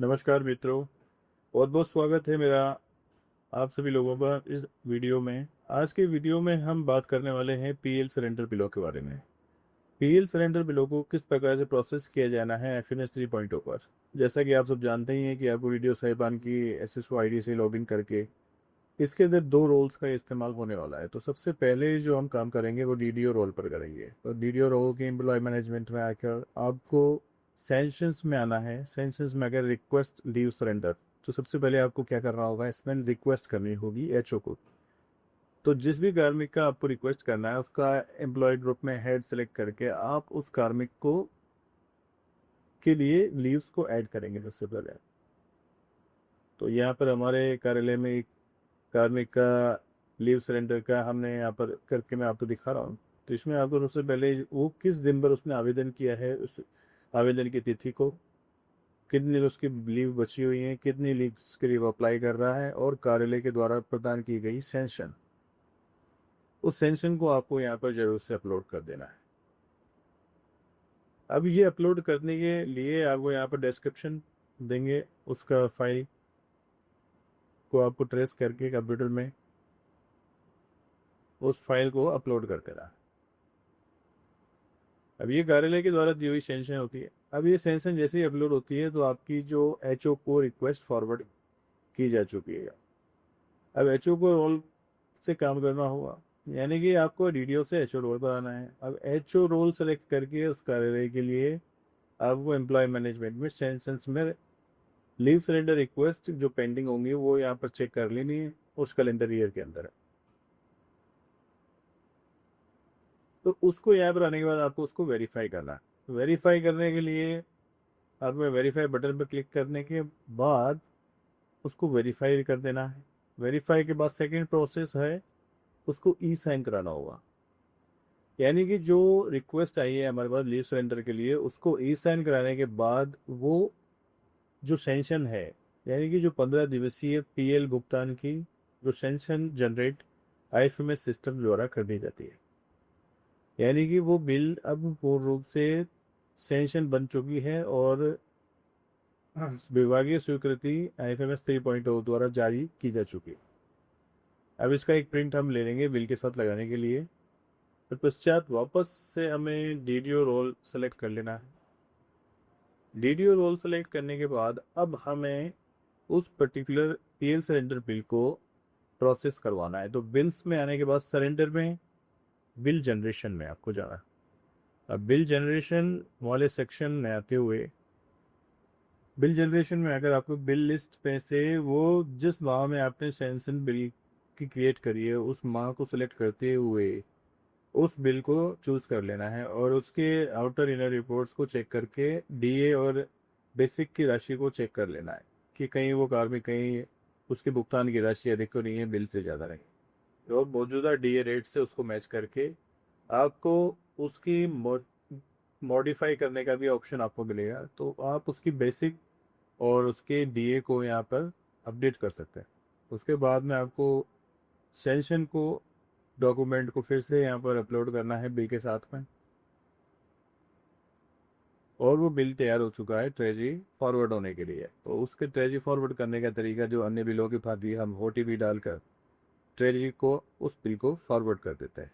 नमस्कार मित्रों। बहुत बहुत स्वागत है मेरा आप सभी लोगों का इस वीडियो में। आज के वीडियो में हम बात करने वाले हैं पीएल सरेंडर बिलों के बारे में। पीएल सरेंडर बिलों को किस प्रकार से प्रोसेस किया जाना है एफएनएस 3.0 पर। जैसा कि आप सब जानते ही हैं कि आपको वीडियो साहिबान की एसएसओ आईडी से लॉगिन करके इसके अंदर दो रोल्स का इस्तेमाल होने वाला है। तो सबसे पहले जो हम काम करेंगे वो डीडीओ रोल पर करेंगे। तो डीडीओ रोल के एम्प्लॉय मैनेजमेंट में आकर आपको सेंशंस में आना है। सेंशंस में अगर रिक्वेस्ट लीव सरेंडर, तो सबसे पहले आपको क्या करना होगा, इसमें रिक्वेस्ट करनी होगी एचओ को। तो जिस भी कार्मिक का आपको रिक्वेस्ट करना है उसका एम्प्लॉय ग्रुप में हेड सेलेक्ट करके आप उस कार्मिक को के लिए लीव्स को ऐड करेंगे सबसे पहले। तो यहाँ पर हमारे कार्यालय में एक कार्मिक का लीव सिलेंडर का हमने यहाँ पर करके मैं आपको दिखा रहा हूँ। तो इसमें आपको सबसे पहले वो किस दिन पर उसने आवेदन किया है, उस आवेदन की तिथि को, कितनी उसकी लीव बची हुई है, कितनी लीव के लिए वो अप्लाई कर रहा है, और कार्यालय के द्वारा प्रदान की गई सेंशन, उस सेंशन को आपको यहाँ पर जरूर से अपलोड कर देना है। अब ये अपलोड करने के लिए आपको यहाँ पर डिस्क्रिप्शन देंगे, उसका फाइल को आपको ट्रेस करके कंप्यूटर में उस फाइल को अपलोड कर देना। अब ये कार्यालय के द्वारा दी हुई सेंशन होती है। अब ये सेंशन जैसे ही अपलोड होती है तो आपकी जो एचओ को रिक्वेस्ट फॉरवर्ड की जा चुकी है। अब एचओ को रोल से काम करना होगा, यानी कि आपको डीडीओ से एचओ रोल पर आना है। अब एचओ रोल सेलेक्ट करके उस कार्यालय के लिए आपको एम्प्लॉय मैनेजमेंट में सेंशंस में लीव सिलेंडर रिक्वेस्ट जो पेंडिंग होंगी वो यहाँ पर चेक कर लेनी है उस कैलेंडर ईयर के अंदर। तो उसको यहाँ पर आने के बाद आपको उसको वेरीफाई करना है। वेरीफाई करने के लिए आपको वेरीफाई बटन पर क्लिक करने के बाद उसको वेरीफाई कर देना है। वेरीफाई के बाद सेकंड प्रोसेस है, उसको ई साइन कराना होगा। यानी कि जो रिक्वेस्ट आई है हमारे पास लीव सरेंडर के लिए, उसको ई साइन कराने के बाद वो जो सेंशन है, यानी कि जो 15 दिवसीय पीएल भुगतान की जो सेंशन जनरेट आईएफएमएस सिस्टम द्वारा कर दी जाती है, यानी कि वो बिल अब पूर्ण रूप से सेंशन बन चुकी है और विभागीय स्वीकृति आईएफएमएस 3.0 द्वारा जारी की जा चुकी है। अब इसका एक प्रिंट हम ले लेंगे बिल के साथ लगाने के लिए। तत्पश्चात वापस से हमें डीडीओ रोल सेलेक्ट कर लेना है। डीडीओ रोल सेलेक्ट करने के बाद अब हमें उस पर्टिकुलर पीएल सरेंडर बिल को प्रोसेस करवाना है। तो बिल्स में आने के बाद सरेंडर में बिल जनरेशन में आपको जाना है। अब बिल जनरेशन वाले सेक्शन में आते हुए बिल जनरेशन में अगर आपको बिल लिस्ट में से वो जिस माह में आपने सेंशन बिल की क्रिएट करी है उस माह को सिलेक्ट करते हुए उस बिल को चूज कर लेना है और उसके आउटर इनर रिपोर्ट्स को चेक करके डीए और बेसिक की राशि को चेक कर लेना है कि कहीं वो कार्मिक कहीं उसके भुगतान की राशि अधिक तो नहीं है, बिल से ज़्यादा नहीं। और मौजूदा डीए रेट से उसको मैच करके आपको उसकी मॉडिफाई करने का भी ऑप्शन आपको मिलेगा। तो आप उसकी बेसिक और उसके डीए को यहाँ पर अपडेट कर सकते हैं। उसके बाद में आपको सेंशन को डॉक्यूमेंट को फिर से यहाँ पर अपलोड करना है बिल के साथ में, और वो बिल तैयार हो चुका है ट्रेजरी फॉरवर्ड होने के लिए। तो उसके ट्रेजरी फॉरवर्ड करने का तरीका जो अन्य बिलों की भांति हम ओटीपी डालकर ट्रेजरी को उस बिल को फॉरवर्ड कर देते हैं।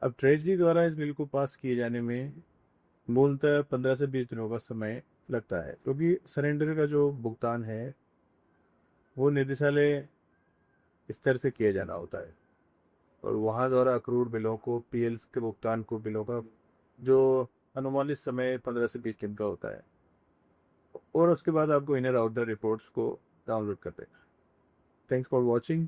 अब ट्रेजरी द्वारा इस बिल को पास किए जाने में मूलतः 15 से 20 दिनों का समय लगता है, क्योंकि सरेंडर का जो भुगतान है वो निदेशालय स्तर से किया जाना होता है और वहाँ द्वारा अक्रूड बिलों को पीएल्स के भुगतान को बिलों का जो अनुमानित समय 15 से 20 दिन का होता है। और उसके बाद आपको इनर आउटर रिपोर्ट्स को डाउनलोड करते हैं। Thanks for watching.